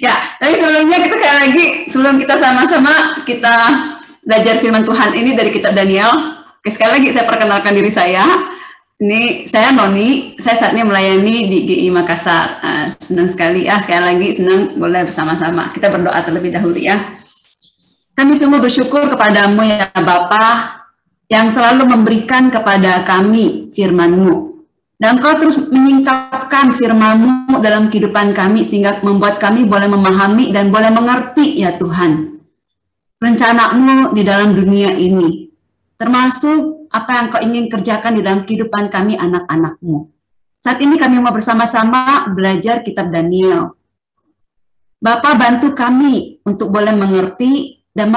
Ya, tapi sebelumnya kita sekali lagi, sebelum kita sama-sama kita belajar firman Tuhan ini dari kitab Daniel. Oke, sekali lagi saya perkenalkan diri saya. Ini saya Noni, saya saat ini melayani di GI Makassar. Senang sekali, sekali lagi senang boleh bersama-sama. Kita berdoa terlebih dahulu ya. Kami semua bersyukur kepadamu ya Bapa, yang selalu memberikan kepada kami firman-Mu. Dan Engkau terus menyingkapkan firman-Mu dalam kehidupan kami sehingga membuat kami boleh memahami dan boleh mengerti ya Tuhan rencana-Mu di dalam dunia ini, termasuk apa yang Kau ingin kerjakan di dalam kehidupan kami anak-anak-Mu. Saat ini kami mau bersama-sama belajar kitab Daniel. Bapa, bantu kami untuk boleh mengerti dan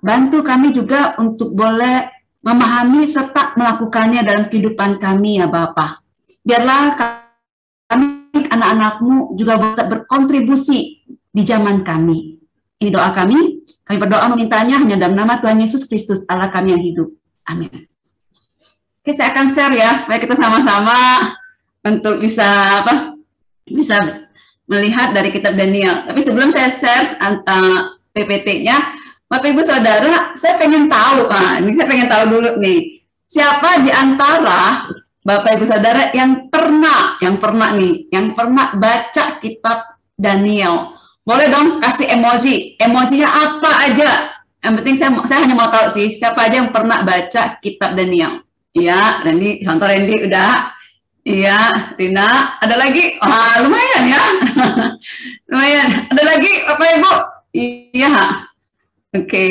bantu kami juga untuk boleh memahami serta melakukannya dalam kehidupan kami ya Bapa. Biarlah kami anak-anak-Mu juga bisa berkontribusi di zaman kami. Ini doa kami. Kami berdoa memintanya hanya dalam nama Tuhan Yesus Kristus, Allah kami yang hidup. Amin. Oke, saya akan share ya supaya kita sama-sama untuk bisa bisa melihat dari kitab Daniel. Tapi sebelum saya share PPT-nya, Bapak Ibu Saudara, saya pengen tahu, ini saya pengen tahu dulu nih, siapa di antara Bapak Ibu Saudara yang pernah baca kitab Daniel? Boleh dong kasih emoji, emosinya apa aja? Yang penting saya hanya mau tahu sih, siapa aja yang pernah baca kitab Daniel? Iya, Randy, contoh Randy udah. Iya, Rina, ada lagi? Wah, lumayan ya. Lumayan. Ada lagi, Bapak Ibu? Iya. Oke,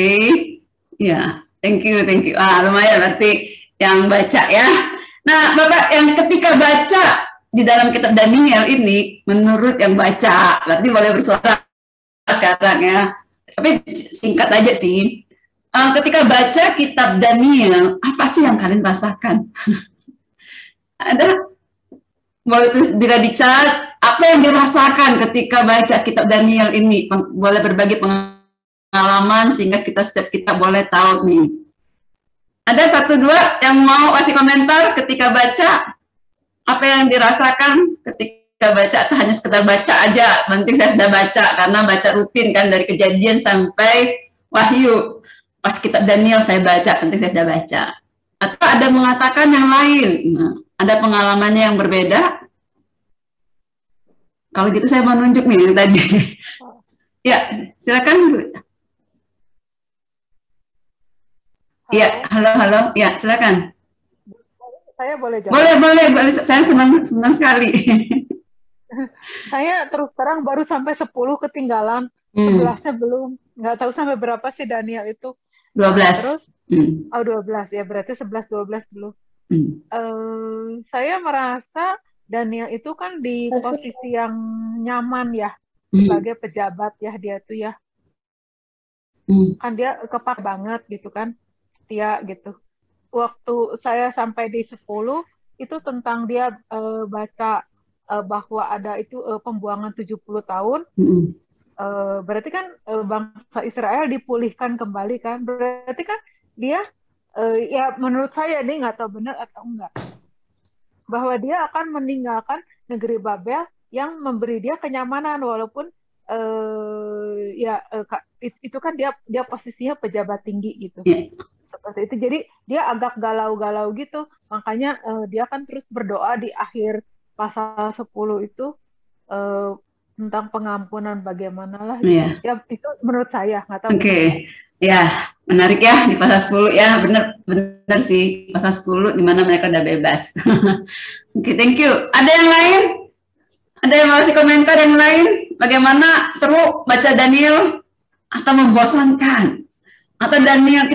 ya, thank you. Lumayan berarti yang baca ya. Nah, Bapak yang ketika baca di dalam kitab Daniel ini, menurut yang baca, berarti boleh bersuara sekarang ya. Tapi singkat aja sih. Ketika baca kitab Daniel, apa sih yang kalian rasakan? Ada? Boleh tulis di chat, apa yang dirasakan ketika baca kitab Daniel ini? Boleh berbagi pengalaman sehingga setiap kita boleh tahu nih. Ada satu dua yang mau kasih komentar ketika baca, apa yang dirasakan ketika baca atau hanya sekedar baca aja? Nanti saya sudah baca karena baca rutin kan dari Kejadian sampai Wahyu. Pas kitab Daniel saya baca, nanti saya sudah baca. Atau ada mengatakan yang lain, ada pengalamannya yang berbeda. Kalau gitu saya mau nunjuk nih yang tadi. Ya, silakan Bu. Iya, halo. Ya, silakan. Saya boleh jawab? Boleh. Saya senang sekali. Saya terus terang baru sampai 10 ketinggalan. 11-nya belum. Nggak tahu sampai berapa sih Daniel itu. 12. Terus, 12. Ya, berarti 11, 12 belum. Saya merasa Daniel itu kan di posisi yang nyaman ya. Sebagai pejabat ya dia tuh ya. Kan dia kepak banget gitu kan. Dia gitu. Waktu saya sampai di 10 itu tentang dia baca bahwa ada itu pembuangan 70 tahun. Berarti kan bangsa Israel dipulihkan kembali kan. Berarti kan dia ya menurut saya ini nggak tahu benar atau enggak, bahwa dia akan meninggalkan negeri Babel yang memberi dia kenyamanan walaupun itu kan dia posisinya pejabat tinggi gitu. Seperti itu. Jadi dia agak galau-galau gitu. Makanya dia kan terus berdoa di akhir pasal 10 itu tentang pengampunan bagaimana lah. Yeah. Ya itu menurut saya, nggak tahu. Oke. Ya, menarik ya di pasal 10 ya. Benar sih. Pasal 10 di mana mereka udah bebas. Oke, thank you. Ada yang lain? Ada yang mau kasih komentar yang lain? Bagaimana seru baca Daniel atau membosankan? Atau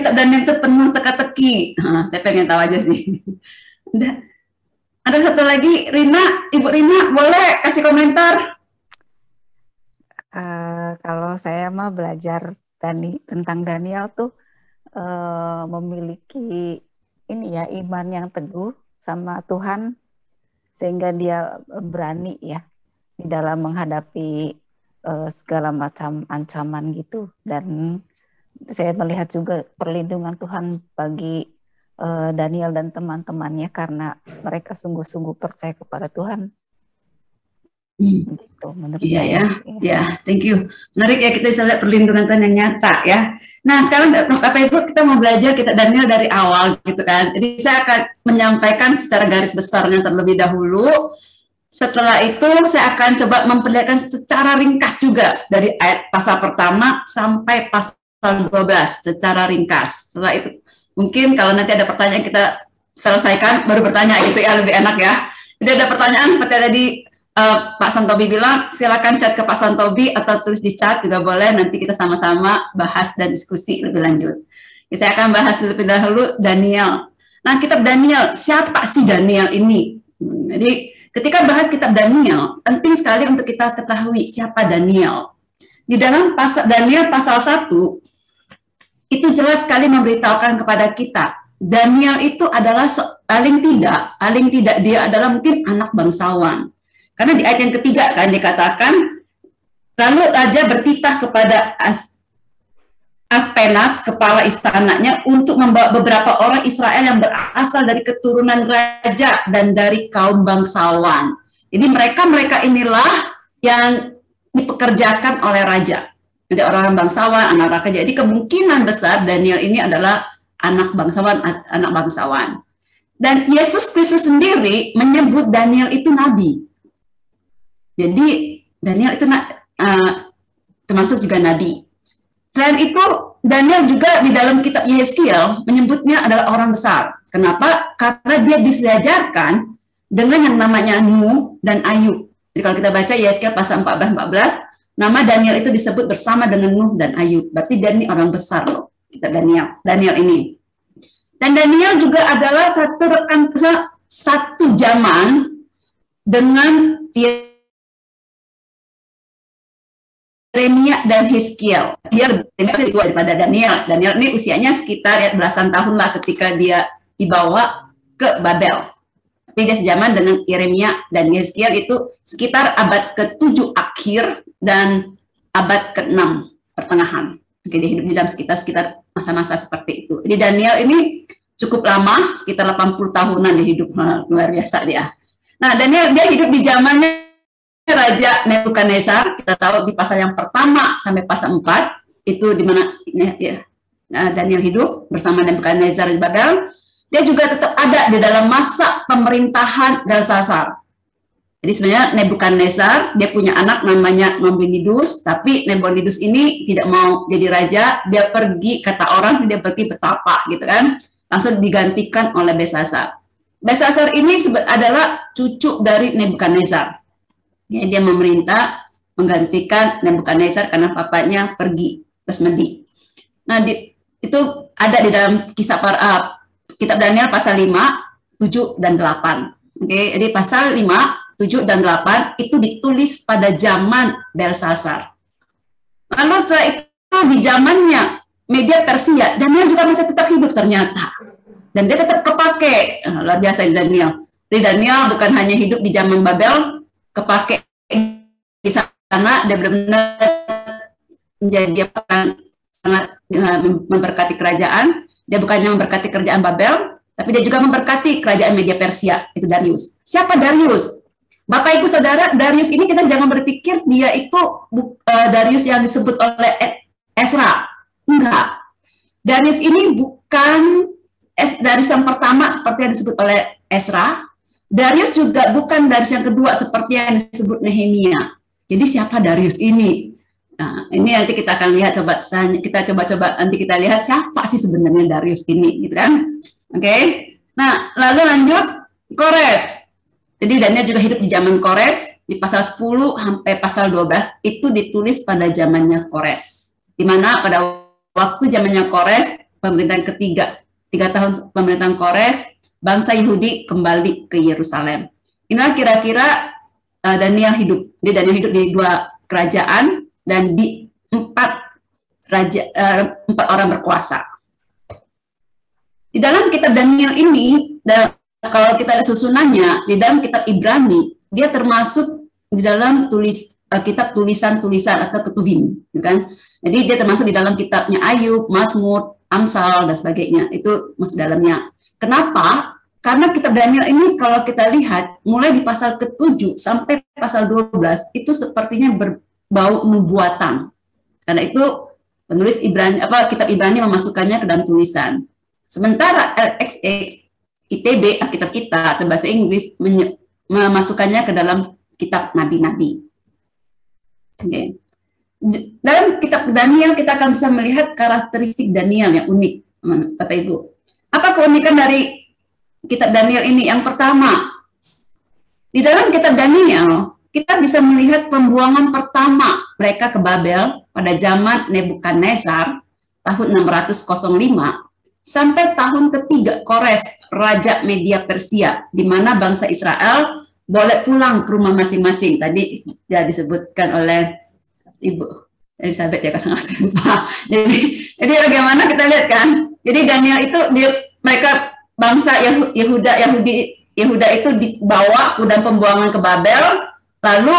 kitab Daniel itu penuh teka-teki. Saya pengen tahu aja sih. Ada satu lagi, Ibu Rina, boleh kasih komentar? Kalau saya mah belajar tentang Daniel tuh memiliki iman yang teguh sama Tuhan sehingga dia berani ya di dalam menghadapi segala macam ancaman gitu. Dan saya melihat juga perlindungan Tuhan bagi Daniel dan teman-temannya karena mereka sungguh-sungguh percaya kepada Tuhan. Gitu, menurut Iya saya. ya, thank you. Menarik ya, kita bisa lihat perlindungan Tuhan yang nyata ya. Nah sekarang Bapak Ibu kita mau belajar kita Daniel dari awal gitu kan. Jadi saya akan menyampaikan secara garis besarnya terlebih dahulu. Setelah itu saya akan coba memperlihatkan secara ringkas juga dari ayat pasal pertama sampai pasal 12 secara ringkas. Setelah itu mungkin kalau nanti ada pertanyaan kita selesaikan baru bertanya gitu ya, lebih enak ya. Jadi ada pertanyaan seperti tadi Pak Santobi bilang, silakan chat ke Pak Santobi atau tulis di chat juga boleh, nanti kita sama-sama bahas dan diskusi lebih lanjut. Jadi saya akan bahas lebih dahulu Daniel. Nah, kitab Daniel, siapa sih Daniel ini? Jadi ketika bahas kitab Daniel, penting sekali untuk kita ketahui siapa Daniel. Di dalam Daniel pasal 1, itu jelas sekali memberitahukan kepada kita, Daniel itu adalah paling tidak dia adalah mungkin anak bangsawan. Karena di ayat yang ketiga kan dikatakan, lalu raja bertitah kepada Aspenas, kepala istananya, untuk membawa beberapa orang Israel yang berasal dari keturunan raja dan dari kaum bangsawan. Jadi mereka inilah yang dipekerjakan oleh raja. Jadi orang bangsawan, anak raja. Jadi kemungkinan besar Daniel ini adalah anak bangsawan. Dan Yesus Kristus sendiri menyebut Daniel itu nabi. Jadi Daniel itu termasuk juga nabi. Selain itu Daniel juga di dalam kitab Yeskiel menyebutnya adalah orang besar. Kenapa? Karena dia disejajarkan dengan yang namanya Nuh dan Ayub. Jadi kalau kita baca Yeskiel pasal 14, nama Daniel itu disebut bersama dengan Nuh dan Ayub. Berarti dia ini orang besar loh, kitab Daniel ini. Dan Daniel juga adalah satu zaman dengan Yeremia dan Hizkiel. Dia lebih tua daripada Daniel. Daniel ini usianya sekitar belasan tahun lah ketika dia dibawa ke Babel. Tapi dia sejaman dengan Yeremia dan Hizkiel itu sekitar abad ke-7 akhir dan abad ke-6 pertengahan. Oke, dia hidup di dalam sekitar masa-masa seperti itu. Jadi Daniel ini cukup lama, sekitar 80 tahunan dia hidup, luar biasa dia. Nah, Daniel dia hidup di zamannya Raja Nebukadnezar. Kita tahu di pasal yang pertama sampai pasal 4 itu di mana Daniel hidup bersama Nebukadnezar di Babel. Dia juga tetap ada di dalam masa pemerintahan Belsasar. Jadi sebenarnya Nebukadnezar dia punya anak namanya Nabonidus, tapi Nabonidus ini tidak mau jadi raja, dia pergi, kata orang dia pergi betapa gitu kan, langsung digantikan oleh Belsasar. Belsasar ini adalah cucu dari Nebukadnezar. Ya, dia memerintah menggantikan Nebukadnezar karena papanya pergi Besmedi. Nah, itu ada di dalam kisah kitab Daniel pasal 5, 7 dan 8. Oke, jadi pasal 5, 7 dan 8 itu ditulis pada zaman Belsasar. Lalu setelah itu di zamannya media Persia, Daniel juga masih tetap hidup ternyata. Dan dia tetap kepake. Luar biasa Daniel. Jadi Daniel bukan hanya hidup di zaman Babel, kepake di sana, dia benar-benar menjadi sangat memberkati kerajaan. Dia bukannya memberkati kerajaan Babel, tapi dia juga memberkati kerajaan media Persia, itu Darius. Siapa Darius? Bapak Ibu Saudara, Darius ini kita jangan berpikir dia itu Darius yang disebut oleh Ezra. Enggak. Darius ini bukan Darius yang pertama seperti yang disebut oleh Ezra. Darius juga bukan Darius yang kedua seperti yang disebut Nehemia. Jadi siapa Darius ini? Nah, ini nanti kita akan lihat, kita coba nanti kita lihat siapa sih sebenarnya Darius ini, gitu kan? Oke. Nah, lalu lanjut Kores. Jadi Daniel juga hidup di zaman Kores, di pasal 10 sampai pasal 12 itu ditulis pada zamannya Kores. Di mana pada waktu zamannya Kores, pemerintahan ketiga, 3 tahun pemerintahan Kores, bangsa Yahudi kembali ke Yerusalem. Inilah kira-kira Daniel hidup. Jadi Daniel hidup di 2 kerajaan dan di 4 orang berkuasa. Di dalam kitab Daniel ini, kalau kita lihat susunannya, di dalam kitab Ibrani, dia termasuk di dalam kitab tulisan-tulisan atau ketuvim, kan? Jadi dia termasuk di dalam kitabnya Ayub, Mazmur, Amsal dan sebagainya. Itu masuk dalamnya. Kenapa? Karena kitab Daniel ini kalau kita lihat mulai di pasal ke-7 sampai pasal 12 itu sepertinya berbau nubuatan. Karena itu penulis Ibrani kitab Ibrani memasukkannya ke dalam tulisan. Sementara LXX ITB Alkitab kita atau bahasa Inggris memasukkannya ke dalam kitab nabi-nabi. Okay. Dalam kitab Daniel kita akan bisa melihat karakteristik Daniel yang unik, Bapak Ibu. Apa keunikan dari kitab Daniel ini? Yang pertama, di dalam kitab Daniel, kita bisa melihat pembuangan pertama mereka ke Babel pada zaman Nebukadnezar tahun 605 sampai tahun ketiga Kores, Raja Media Persia, di mana bangsa Israel boleh pulang ke rumah masing-masing. Tadi ya disebutkan oleh Ibu Elizabeth ya, jadi bagaimana kita lihat kan? Jadi Daniel itu mereka bangsa Yehuda itu dibawa dan pembuangan ke Babel, lalu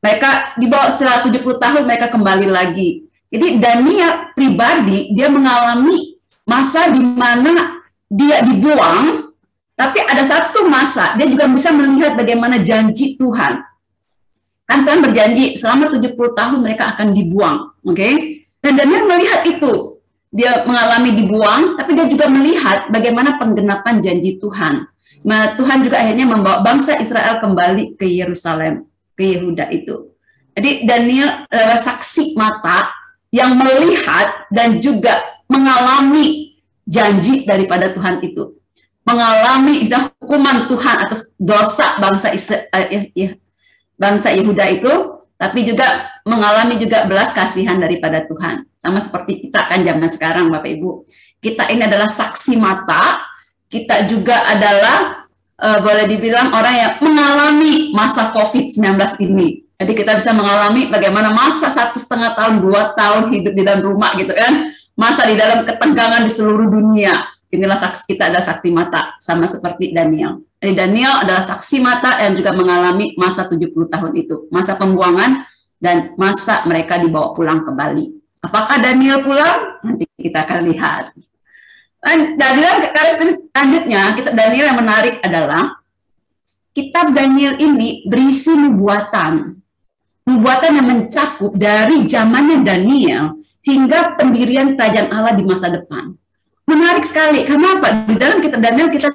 mereka dibawa setelah 70 tahun mereka kembali lagi. Jadi Daniel pribadi dia mengalami masa di mana dia dibuang, tapi ada satu masa dia juga bisa melihat bagaimana janji Tuhan. Kan Tuhan berjanji selama 70 tahun mereka akan dibuang, oke? Dan Daniel melihat itu. Dia mengalami dibuang, tapi dia juga melihat bagaimana penggenapan janji Tuhan. Nah, Tuhan juga akhirnya membawa bangsa Israel kembali ke Yerusalem, ke Yehuda itu. Jadi Daniel adalah saksi mata yang melihat dan juga mengalami janji daripada Tuhan itu. Mengalami hukuman Tuhan atas dosa bangsa Yehuda itu, tapi juga mengalami juga belas kasihan daripada Tuhan. Sama seperti kita kan zaman sekarang, Bapak Ibu. Kita ini adalah saksi mata, kita juga adalah boleh dibilang orang yang mengalami masa COVID-19 ini. Jadi kita bisa mengalami bagaimana masa 1,5 tahun, 2 tahun hidup di dalam rumah gitu kan. Masa di dalam ketegangan di seluruh dunia. Inilah kita adalah saksi mata, sama seperti Daniel. Jadi Daniel adalah saksi mata yang juga mengalami masa 70 tahun itu. Masa pembuangan dan masa mereka dibawa pulang kembali. Apakah Daniel pulang? Nanti kita akan lihat. Dan dalam karakteristik selanjutnya, Daniel yang menarik adalah kitab Daniel ini berisi nubuatan. Nubuatan yang mencakup dari zamannya Daniel hingga pendirian kerajaan Allah di masa depan. Menarik sekali. Kenapa? Di dalam kitab Daniel kita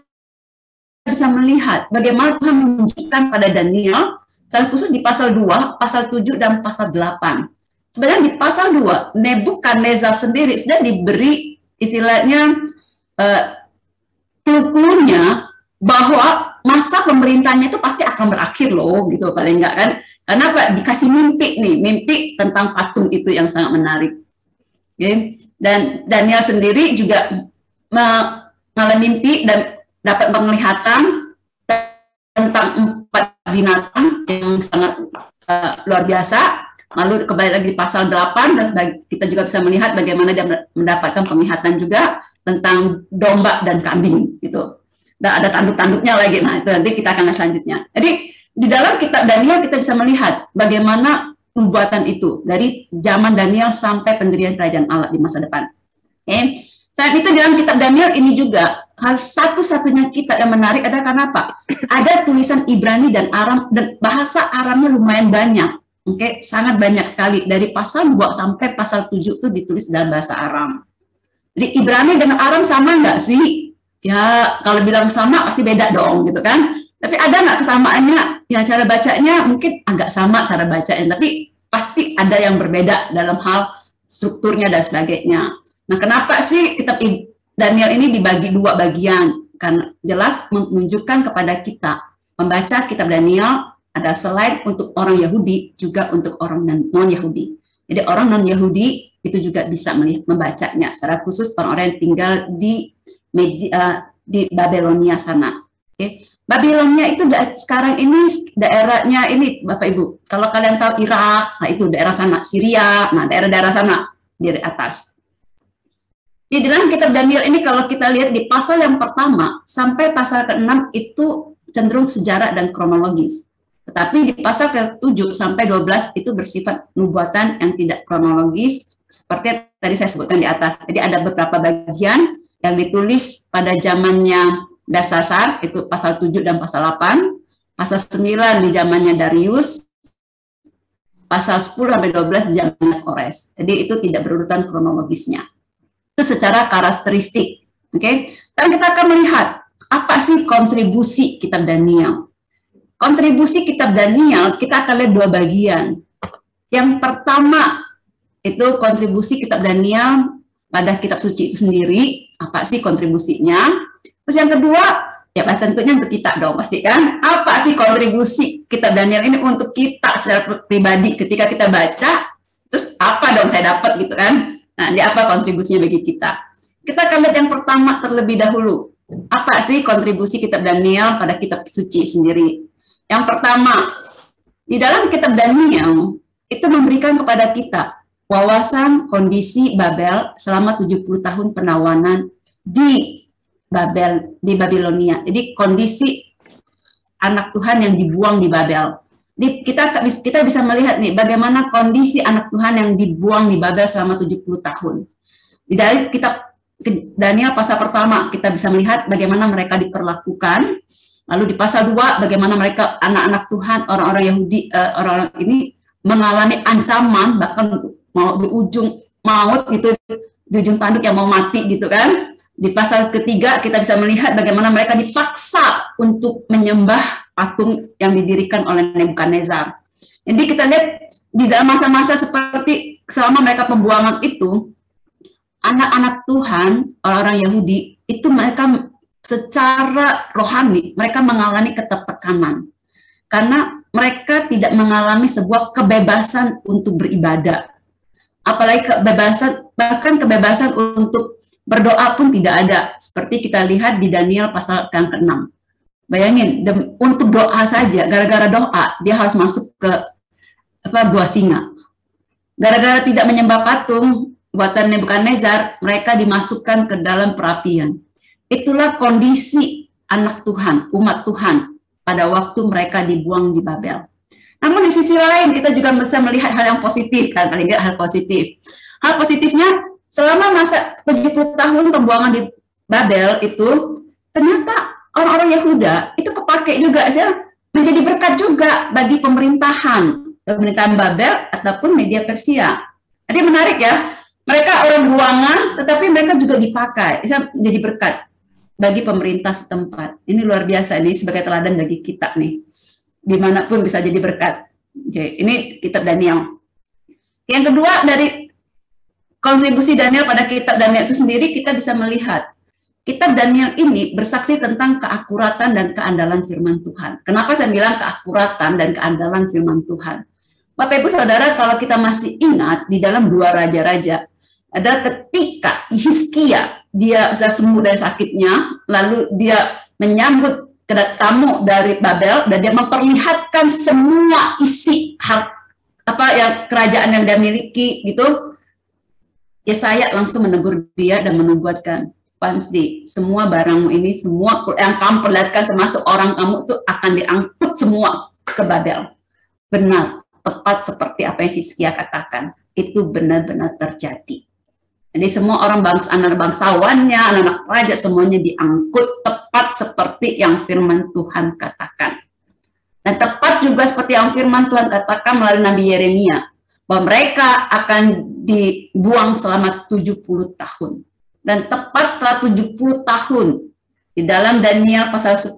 bisa melihat bagaimana Tuhan menunjukkan pada Daniel, secara khusus di pasal 2, pasal 7, dan pasal 8. Sebenarnya di pasal 2, Nebukadnezar sendiri sudah diberi istilahnya clue-nya bahwa masa pemerintahnya itu pasti akan berakhir loh, gitu paling enggak kan. Karena apa? Dikasih mimpi nih, mimpi tentang patung itu yang sangat menarik. Okay. Dan Daniel sendiri juga mengalami mimpi dan dapat penglihatan tentang 4 binatang yang sangat luar biasa. Lalu kembali lagi di pasal 8, dan kita juga bisa melihat bagaimana dia mendapatkan penglihatan juga tentang domba dan kambing gitu. Dan ada tanduk-tanduknya lagi. Nah, itu nanti kita akan lihat selanjutnya. Jadi di dalam kitab Daniel kita bisa melihat bagaimana nubuatan itu dari zaman Daniel sampai pendirian kerajaan Allah di masa depan. Okay. Saat itu dalam kitab Daniel ini juga hal satu-satunya kitab yang menarik adalah karena apa? Ada tulisan Ibrani dan Aram, dan bahasa Aramnya lumayan banyak. Oke, sangat banyak sekali. Dari pasal 2 sampai pasal 7 itu ditulis dalam bahasa Aram. Jadi Ibrani dengan Aram sama nggak sih? Ya, kalau bilang sama pasti beda dong, gitu kan? Tapi ada nggak kesamaannya? Ya, cara bacanya mungkin agak sama cara bacanya, tapi pasti ada yang berbeda dalam hal strukturnya dan sebagainya. Nah, kenapa sih kitab Daniel ini dibagi 2 bagian? Karena jelas menunjukkan kepada kita, membaca kitab Daniel ada selain untuk orang Yahudi, juga untuk orang non-Yahudi. Jadi orang non-Yahudi itu juga bisa membacanya, secara khusus orang-orang yang tinggal di Babilonia sana. Okay. Babilonia itu sekarang ini daerahnya ini, Bapak Ibu. Kalau kalian tahu Irak, nah itu daerah sana, Syria, nah daerah-daerah sana di atas. Di dalam kitab Daniel ini kalau kita lihat di pasal yang pertama sampai pasal ke-6 itu cenderung sejarah dan kronologis. Tetapi di pasal ke-7 sampai 12 itu bersifat nubuatan yang tidak kronologis, seperti yang tadi saya sebutkan di atas. Jadi ada beberapa bagian yang ditulis pada zamannya Belsasar, itu pasal 7 dan pasal 8, pasal 9 di zamannya Darius, pasal 10 sampai 12 di zamannya Kores. Jadi itu tidak berurutan kronologisnya. Itu secara karakteristik. Oke. Sekarang kita akan melihat apa sih kontribusi kitab Daniel. Kontribusi kitab Daniel kita akan lihat dua bagian. Yang pertama itu kontribusi kitab Daniel pada kitab suci itu sendiri, apa sih kontribusinya. Terus yang kedua, ya tentunya untuk kita dong pasti kan, apa sih kontribusi kitab Daniel ini untuk kita secara pribadi ketika kita baca, terus apa dong saya dapat gitu kan. Nah, ini apa kontribusinya bagi kita. Kita akan lihat yang pertama terlebih dahulu. Apa sih kontribusi kitab Daniel pada kitab suci sendiri. Yang pertama, di dalam kitab Daniel itu memberikan kepada kita wawasan kondisi Babel selama 70 tahun penawanan di Babilonia. Jadi kondisi anak Tuhan yang dibuang di Babel. Kita bisa melihat nih bagaimana kondisi anak Tuhan yang dibuang di Babel selama 70 tahun. Di dalam kitab Daniel pasal pertama kita bisa melihat bagaimana mereka diperlakukan. Lalu di pasal 2 bagaimana mereka anak-anak Tuhan, orang-orang Yahudi, orang-orang ini mengalami ancaman bahkan mau di ujung maut gitu, di ujung tanduk yang mau mati gitu kan. Di pasal ketiga kita bisa melihat bagaimana mereka dipaksa untuk menyembah patung yang didirikan oleh Nebukadnezar. Jadi kita lihat di dalam masa-masa seperti selama mereka pembuangan itu, anak-anak Tuhan, orang-orang Yahudi, itu mereka secara rohani, mereka mengalami ketertekanan. Karena mereka tidak mengalami sebuah kebebasan untuk beribadah. Apalagi kebebasan, bahkan kebebasan untuk berdoa pun tidak ada, seperti kita lihat di Daniel pasal yang ke-6. Bayangin, untuk doa saja, gara-gara doa, dia harus masuk ke gua singa. Gara-gara tidak menyembah patung buatan Nebukadnezar, mereka dimasukkan ke dalam perapian. Itulah kondisi anak Tuhan, umat Tuhan, pada waktu mereka dibuang di Babel. Namun di sisi lain, kita juga bisa melihat hal yang positif, kan? Paling nggak hal positif. Hal positifnya, selama masa 70 tahun pembuangan di Babel itu, ternyata orang-orang Yehuda itu kepake juga menjadi berkat juga bagi pemerintahan Babel ataupun media Persia. Jadi menarik ya, mereka orang buangan, tetapi mereka juga dipakai, bisa menjadi berkat bagi pemerintah setempat. Ini luar biasa, ini sebagai teladan bagi kita nih, dimanapun bisa jadi berkat. Oke, ini kitab Daniel. Yang kedua dari kontribusi Daniel pada kitab Daniel itu sendiri, kita bisa melihat kitab Daniel ini bersaksi tentang keakuratan dan keandalan firman Tuhan. Kenapa saya bilang keakuratan dan keandalan firman Tuhan? Bapak Ibu Saudara, kalau kita masih ingat di dalam 2 Raja-Raja, ada ketika Hizkia dia bisa sembuh dari sakitnya, lalu dia menyambut tamu dari Babel dan dia memperlihatkan semua isi yang kerajaan yang dia miliki gitu. Yesaya langsung menegur dia dan menubuatkan, Pansdi, semua barangmu ini, semua yang kamu perlihatkan termasuk orang kamu itu akan diangkut semua ke Babel. Benar, tepat seperti apa yang Hizkia katakan. Itu benar-benar terjadi. Jadi semua orang anak bangsawannya, anak raja semuanya diangkut tepat seperti yang firman Tuhan katakan. Dan tepat juga seperti yang firman Tuhan katakan melalui Nabi Yeremia, bahwa mereka akan dibuang selama 70 tahun. Dan tepat setelah 70 tahun, di dalam Daniel pasal 10,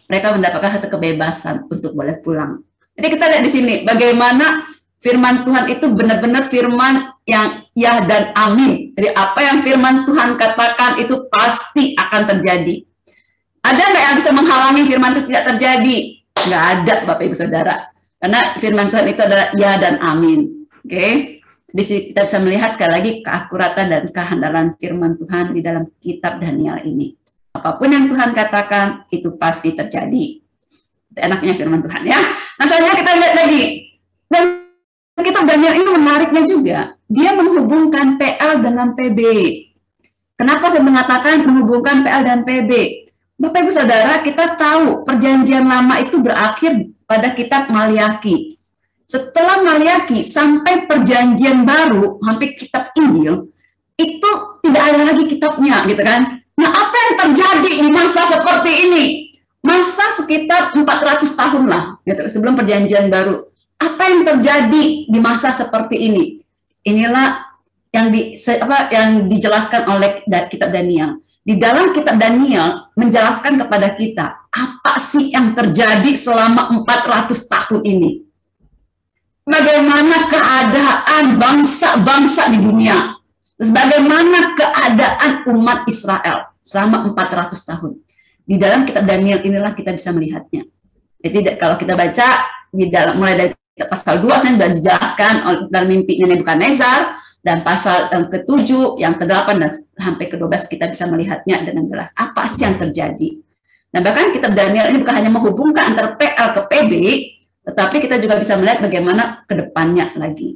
mereka mendapatkan satu kebebasan untuk boleh pulang. Jadi kita lihat di sini, bagaimana firman Tuhan itu benar-benar firman yang ya dan amin. Jadi apa yang firman Tuhan katakan itu pasti akan terjadi. Ada nggak yang bisa menghalangi firman itu tidak terjadi? Nggak ada, Bapak Ibu Saudara. Karena firman Tuhan itu adalah ya dan amin. Oke, di sini kita bisa melihat sekali lagi keakuratan dan kehandalan firman Tuhan di dalam kitab Daniel ini. Apapun yang Tuhan katakan itu pasti terjadi. Itu enaknya firman Tuhan ya. Nah, selanjutnya kita lihat lagi. Dan kitab Daniel ini menariknya juga. Dia menghubungkan PL dengan PB. Kenapa saya mengatakan menghubungkan PL dan PB? Bapak Ibu Saudara, kita tahu perjanjian lama itu berakhir pada kitab Maliaki. Setelah Maliaki sampai perjanjian baru, hampir kitab Injil, itu tidak ada lagi kitabnya, gitu kan? Nah, apa yang terjadi di masa seperti ini? Masa sekitar 400 tahun lah, gitu, sebelum perjanjian baru. Apa yang terjadi di masa seperti ini? Inilah yang dijelaskan oleh kitab Daniel. Di dalam kitab Daniel menjelaskan kepada kita apa sih yang terjadi selama 400 tahun ini. Bagaimana keadaan bangsa-bangsa di dunia. Terus bagaimana keadaan umat Israel selama 400 tahun. Di dalam kitab Daniel inilah kita bisa melihatnya. Jadi kalau kita baca di dalam mulai dari pasal 2 saya sudah dijelaskan dalam mimpinya Nebukadnezar, dan pasal yang ke-7, yang ke-8 dan sampai ke-12 kita bisa melihatnya dengan jelas apa sih yang terjadi. Nah, bahkan kitab Daniel ini bukan hanya menghubungkan antara PL ke PB, tetapi kita juga bisa melihat bagaimana ke depannya lagi.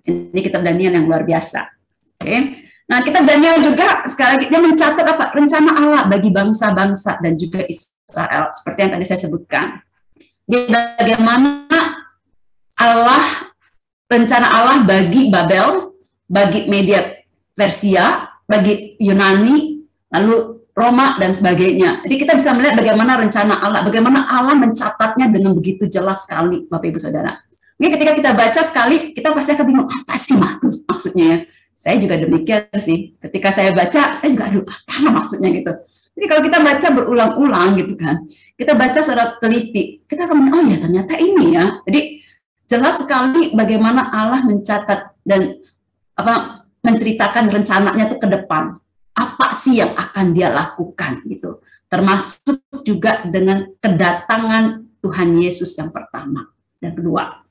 Ini kitab Daniel yang luar biasa. Oke. Nah, kitab Daniel juga sekali lagi dia mencatat apa? Rencana Allah bagi bangsa-bangsa dan juga Israel, seperti yang tadi saya sebutkan. Bagaimana rencana Allah bagi Babel, bagi Media Persia, bagi Yunani, lalu Roma dan sebagainya. Jadi kita bisa melihat bagaimana rencana Allah, bagaimana Allah mencatatnya dengan begitu jelas sekali, Bapak Ibu Saudara. Ini ketika kita baca sekali, kita pasti akan bingung, apa sih maksudnya ya? Saya juga demikian sih. Ketika saya baca, saya juga aduh, apa maksudnya gitu. Jadi kalau kita baca berulang-ulang gitu kan, kita baca secara teliti, kita akan oh ya ternyata ini ya. Jadi jelas sekali bagaimana Allah mencatat dan menceritakan rencananya itu ke depan. Apa sih yang akan dia lakukan gitu. Termasuk juga dengan kedatangan Tuhan Yesus yang pertama dan kedua.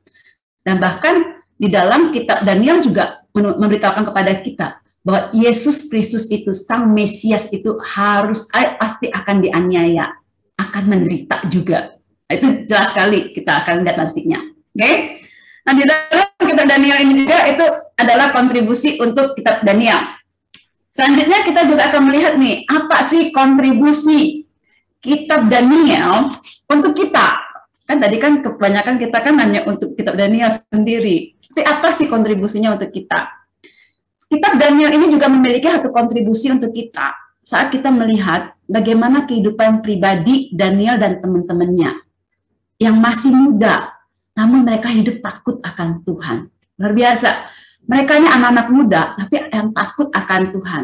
Dan bahkan di dalam kitab Daniel juga memberitahukan kepada kita bahwa Yesus Kristus itu, Sang Mesias itu pasti akan dianiaya, akan menderita juga. Itu jelas sekali kita akan lihat nantinya. Oke? Nah, di dalam kitab Daniel ini juga itu adalah kontribusi untuk kitab Daniel. Selanjutnya kita juga akan melihat nih, apa sih kontribusi kitab Daniel untuk kita? Kan tadi kan kebanyakan kita kan hanya untuk kitab Daniel sendiri. Tapi apa sih kontribusinya untuk kita? Kitab Daniel ini juga memiliki satu kontribusi untuk kita saat kita melihat bagaimana kehidupan pribadi Daniel dan teman-temannya yang masih muda, namun mereka hidup takut akan Tuhan. Luar biasa. Mereka ini anak-anak muda, tapi yang takut akan Tuhan.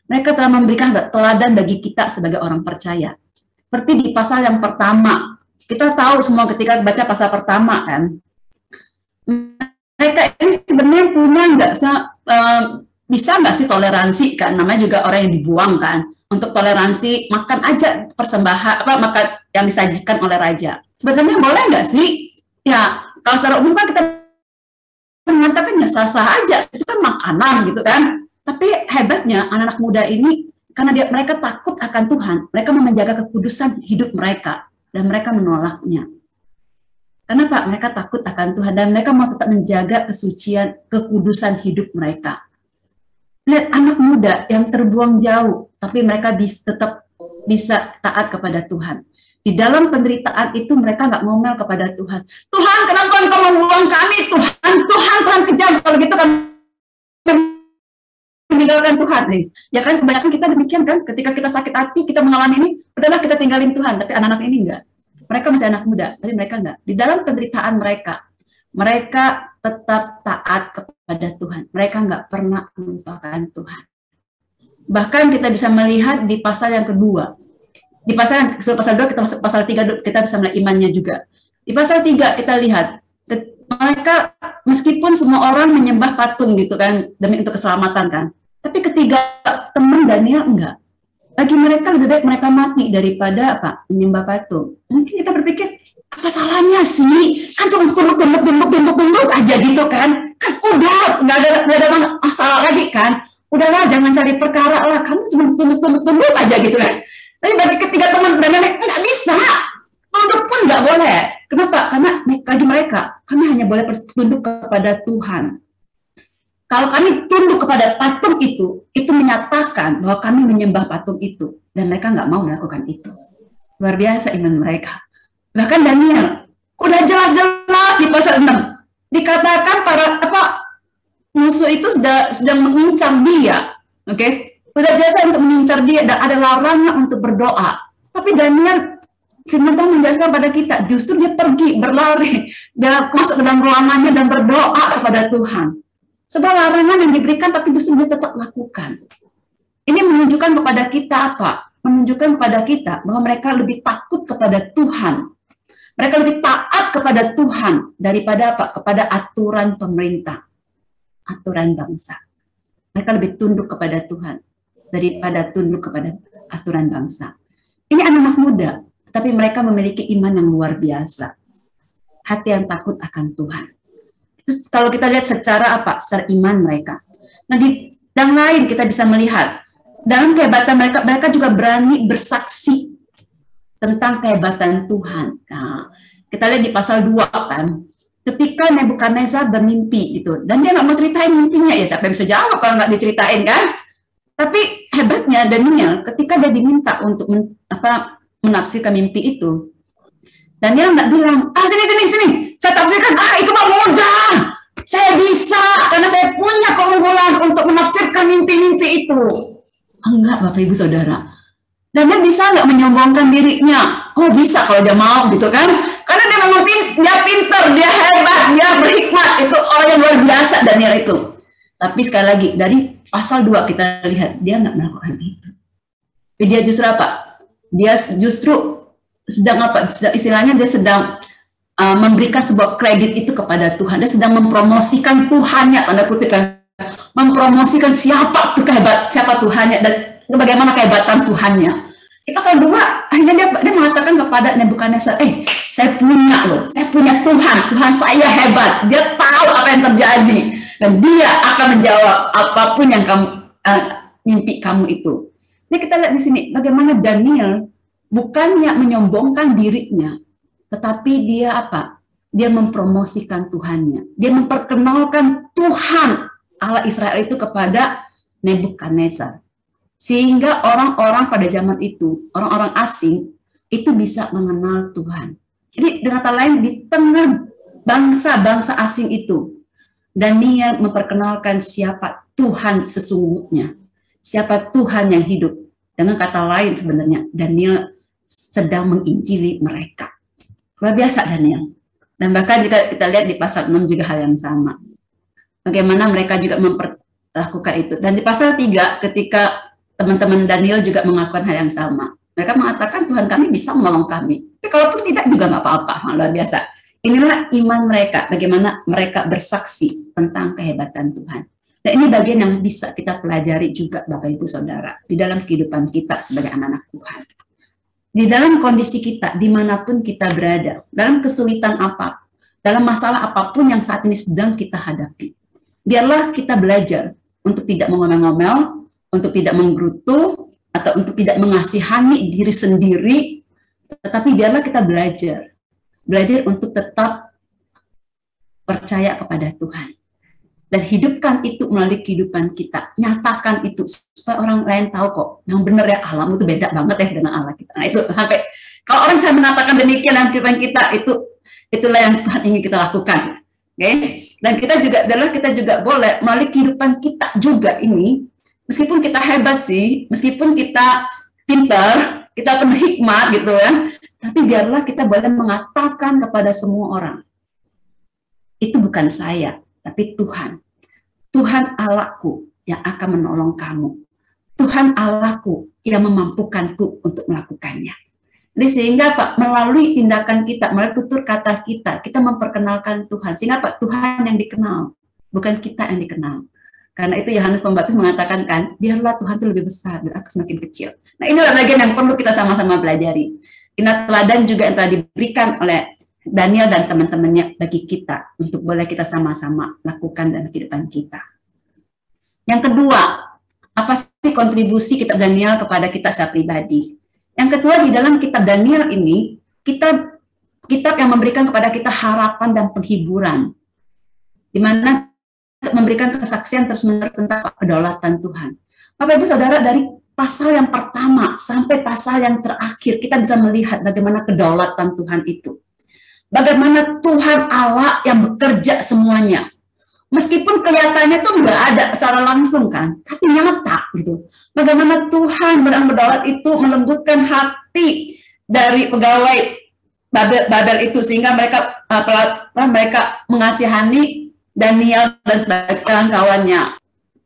Mereka telah memberikan teladan bagi kita sebagai orang percaya. Seperti di pasal yang pertama, kita tahu semua ketika baca pasal pertama kan, mereka ini sebenarnya punya bisa nggak sih toleransi kan, namanya juga orang yang dibuang kan, untuk toleransi makan aja persembahan makan yang disajikan oleh raja. Sebenarnya boleh nggak sih? Ya kalau secara umum kan kita mengatakan ya sah-sah aja, itu kan makanan gitu kan. Tapi hebatnya anak-anak muda ini karena mereka takut akan Tuhan, mereka mau menjaga kekudusan hidup mereka dan mereka menolaknya. Kenapa? Mereka takut akan Tuhan dan mereka mau tetap menjaga kesucian, kekudusan hidup mereka. Lihat anak muda yang terbuang jauh, tapi mereka tetap bisa taat kepada Tuhan. Di dalam penderitaan itu mereka nggak ngomel kepada Tuhan. Tuhan, kenapa Engkau membuang kami? Tuhan kejam. Kalau gitu kan meninggalkan Tuhan. Ya kan kebanyakan kita demikian kan. Ketika kita sakit hati, kita mengalami ini, udahlah kita tinggalin Tuhan. Tapi anak-anak ini enggak. Mereka masih anak muda, tapi mereka enggak. Di dalam penderitaan mereka tetap taat kepada Tuhan. Mereka enggak pernah melupakan Tuhan. Bahkan kita bisa melihat di pasal yang kedua. Di pasal 2 kita masuk pasal 3, kita bisa melihat imannya juga. Di pasal 3 kita lihat mereka meskipun semua orang menyembah patung gitu kan demi untuk keselamatan kan. Tapi ketiga teman Daniel enggak. Bagi mereka lebih baik mereka mati daripada menyembah patung. Mungkin kita berpikir apa salahnya sih? Kan tunduk aja gitu kan. Kan udah enggak ada masalah lagi kan. Udahlah jangan cari perkara lah. Kamu cuma tunduk aja gitu kan. Tapi bagi ketiga teman Daniel enggak bisa. Tunduk pun enggak boleh. Kenapa? Karena bagi mereka kami hanya boleh tunduk kepada Tuhan. Kalau kami tunduk kepada patung itu menyatakan bahwa kami menyembah patung itu. Dan mereka nggak mau melakukan itu. Luar biasa iman mereka. Bahkan Daniel, udah jelas-jelas di pasal 6. Dikatakan para musuh itu sedang mengincam dia. Oke? udah jasa untuk mengincar dia, dan ada larangan untuk berdoa. Tapi Daniel, firman Tuhan menjelaskan pada kita, justru dia pergi, berlari, dia masuk ke dalam ruangannya dan berdoa kepada Tuhan. Sebab larangan yang diberikan, tapi justru dia tetap lakukan. Ini menunjukkan kepada kita apa? Menunjukkan kepada kita bahwa mereka lebih takut kepada Tuhan. Mereka lebih taat kepada Tuhan daripada apa? Kepada aturan pemerintah, aturan bangsa. Mereka lebih tunduk kepada Tuhan daripada tunduk kepada aturan bangsa. Ini anak-anak muda, tapi mereka memiliki iman yang luar biasa. Hati yang takut akan Tuhan. Terus kalau kita lihat secara apa? Secara iman mereka. Nah, di yang lain kita bisa melihat dalam kehebatan mereka, mereka juga berani bersaksi tentang kehebatan Tuhan. Nah, kita lihat di pasal 2 kan, ketika Nebukadnezar bermimpi gitu, dan dia nggak mau ceritain mimpinya, ya siapa yang bisa jawab kalau nggak diceritain kan? Tapi hebatnya Daniel, ketika dia diminta untuk menafsirkan mimpi itu, Daniel nggak bilang, sini, saya tafsirkan, itu mah mudah, saya bisa, karena saya punya keunggulan untuk menafsirkan mimpi-mimpi itu. Enggak, Bapak Ibu Saudara. Dan dia bisa nggak menyombongkan dirinya? Oh bisa kalau dia mau gitu kan? Karena dia memang dia pintar, dia hebat, dia berhikmat. Itu orang yang luar biasa Daniel itu. Tapi sekali lagi dari pasal 2 kita lihat dia nggak melakukan itu. Tapi dia justru apa? Dia justru sedang apa? Istilahnya dia sedang memberikan sebuah kredit itu kepada Tuhan. Dia sedang mempromosikan Tuhannya, tanda kutip kan? Mempromosikan siapa Tuhannya dan bagaimana kehebatan Tuhannya. Di pasal 2, akhirnya dia mengatakan kepada Nebukadnezar, saya punya Tuhan saya hebat, dia tahu apa yang terjadi, dan dia akan menjawab apapun yang mimpi kamu itu. Ini kita lihat di sini, bagaimana Daniel bukannya menyombongkan dirinya, tetapi dia apa? Dia mempromosikan Tuhannya, dia memperkenalkan Tuhan Allah Israel itu kepada Nebukadnezar. Sehingga orang-orang pada zaman itu, orang-orang asing, itu bisa mengenal Tuhan. Jadi dengan kata lain, di tengah bangsa-bangsa asing itu, Daniel memperkenalkan siapa Tuhan sesungguhnya. Siapa Tuhan yang hidup. Dengan kata lain sebenarnya, Daniel sedang menginjili mereka. Luar biasa Daniel. Dan bahkan jika kita lihat di pasal 6 juga hal yang sama. Bagaimana mereka juga memperlakukan itu. Dan di pasal 3, ketika teman-teman Daniel juga melakukan hal yang sama. Mereka mengatakan Tuhan kami bisa menolong kami. Tapi kalaupun tidak juga nggak apa-apa, luar biasa. Inilah iman mereka, bagaimana mereka bersaksi tentang kehebatan Tuhan. Dan ini bagian yang bisa kita pelajari juga Bapak Ibu Saudara di dalam kehidupan kita sebagai anak-anak Tuhan. Di dalam kondisi kita, dimanapun kita berada, dalam kesulitan apa, dalam masalah apapun yang saat ini sedang kita hadapi. Biarlah kita belajar untuk tidak mengomel-ngomel, untuk tidak menggerutu, atau untuk tidak mengasihani diri sendiri, tetapi biarlah kita belajar untuk tetap percaya kepada Tuhan. Dan hidupkan itu melalui kehidupan kita, nyatakan itu, supaya orang lain tahu kok, yang benar ya alam itu beda banget ya dengan Allah kita. Nah itu sampai, kalau orang saya mengatakan demikian dalam kehidupan kita, itulah yang Tuhan ingin kita lakukan. Okay? Dan kita juga boleh melalui kehidupan kita juga ini, meskipun kita hebat sih, meskipun kita pintar, kita penuh hikmat gitu ya, tapi biarlah kita boleh mengatakan kepada semua orang, itu bukan saya, tapi Tuhan. Tuhan Allahku yang akan menolong kamu. Tuhan Allahku yang memampukanku untuk melakukannya. Jadi sehingga Pak, melalui tindakan kita, melalui tutur kata kita memperkenalkan Tuhan. Sehingga Pak, Tuhan yang dikenal, bukan kita yang dikenal. Karena itu Yohanes Pembaptis mengatakan kan, biarlah Tuhan itu lebih besar dan aku semakin kecil. Nah inilah bagian yang perlu kita sama-sama pelajari. Ini teladan juga yang telah diberikan oleh Daniel dan teman-temannya bagi kita untuk boleh kita sama-sama lakukan dalam kehidupan kita. Yang kedua, apa sih kontribusi kitab Daniel kepada kita secara pribadi? Yang kedua, di dalam kitab Daniel ini, kitab yang memberikan kepada kita harapan dan penghiburan, di mana memberikan kesaksian terus-menerus tentang kedaulatan Tuhan. Bapak Ibu Saudara, dari pasal yang pertama sampai pasal yang terakhir, kita bisa melihat bagaimana kedaulatan Tuhan itu. Bagaimana Tuhan Allah yang bekerja semuanya. Meskipun kelihatannya tuh nggak ada secara langsung kan, tapi nyata gitu. Bagaimana Tuhan berdaulat itu melembutkan hati dari pegawai Babel itu, sehingga mereka mengasihani Daniel dan sebagian kawan-kawannya.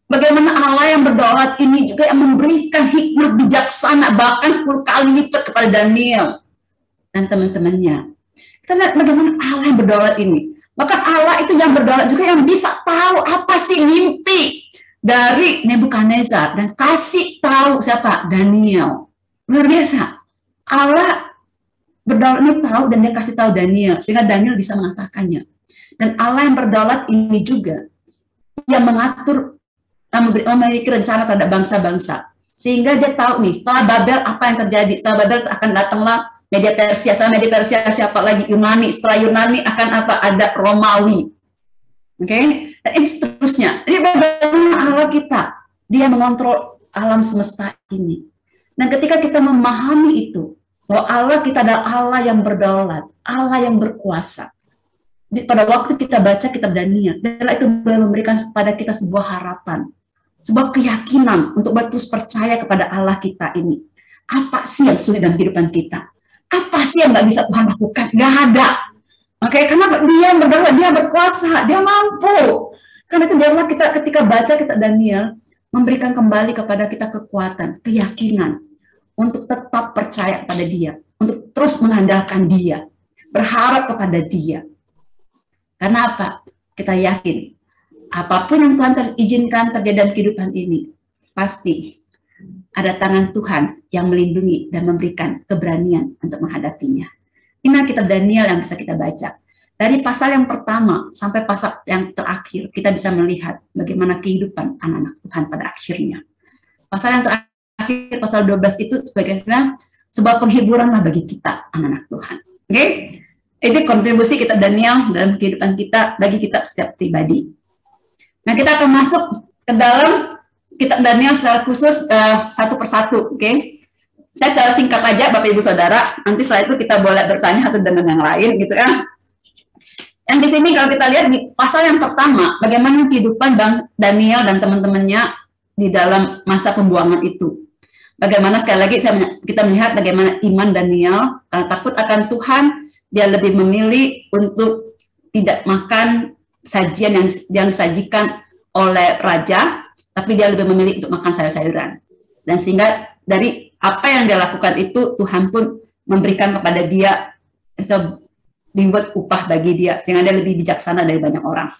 Bagaimana Allah yang berdaulat ini juga yang memberikan hikmat bijaksana bahkan 10 kali lipat kepada Daniel dan teman-temannya. Kita lihat bagaimana Allah yang berdaulat ini. Bahkan Allah itu yang berdaulat juga yang bisa tahu apa sih mimpi dari Nebukadnezar dan kasih tahu siapa? Daniel. Luar biasa. Allah berdaulat ini tahu dan dia kasih tahu Daniel sehingga Daniel bisa mengatakannya. Dan Allah yang berdaulat ini juga yang mengatur, memiliki rencana terhadap bangsa-bangsa. Sehingga dia tahu nih, setelah Babel apa yang terjadi. Setelah Babel akan datanglah Media Persia. Setelah Media Persia siapa lagi? Yunani. Setelah Yunani akan apa? Ada Romawi. Oke? Dan ini seterusnya. Ini bagaimana Allah kita. Dia mengontrol alam semesta ini. Dan ketika kita memahami itu, bahwa Allah kita adalah Allah yang berdaulat, Allah yang berkuasa. Pada waktu kita baca kitab Daniel, itu boleh memberikan kepada kita sebuah harapan, sebuah keyakinan untuk betul percaya kepada Allah kita ini. Apa sih yang sulit dalam kehidupan kita? Apa sih yang nggak bisa Tuhan lakukan? Nggak ada. Oke, karena dia berdaulat, dia berkuasa, dia mampu. Karena itu biarlah kita ketika baca kitab Daniel, memberikan kembali kepada kita kekuatan, keyakinan, untuk tetap percaya pada dia, untuk terus mengandalkan dia, berharap kepada dia. Karena apa? Kita yakin, apapun yang Tuhan izinkan terjadi dalam kehidupan ini, pasti ada tangan Tuhan yang melindungi dan memberikan keberanian untuk menghadapinya. Inilah kitab Daniel yang bisa kita baca. Dari pasal yang pertama sampai pasal yang terakhir, kita bisa melihat bagaimana kehidupan anak-anak Tuhan pada akhirnya. Pasal yang terakhir, pasal 12 itu sebagai sebuah penghiburan lah bagi kita, anak-anak Tuhan. Oke? Itu kontribusi kitab Daniel dalam kehidupan kita, bagi kita setiap pribadi. Nah, kita akan masuk ke dalam kitab Daniel secara khusus satu persatu, oke? Saya secara singkat aja, Bapak Ibu Saudara. Nanti setelah itu kita boleh bertanya satu dengan yang lain, gitu ya. Yang di sini kalau kita lihat di pasal yang pertama, bagaimana kehidupan Bang Daniel dan teman-temannya di dalam masa pembuangan itu. Bagaimana sekali lagi kita melihat bagaimana iman Daniel karena takut akan Tuhan, dia lebih memilih untuk tidak makan sajian yang disajikan oleh raja, tapi dia lebih memilih untuk makan sayur-sayuran. Dan sehingga dari apa yang dia lakukan itu, Tuhan pun memberikan kepada dia, dibuat upah bagi dia, sehingga dia lebih bijaksana dari banyak orang.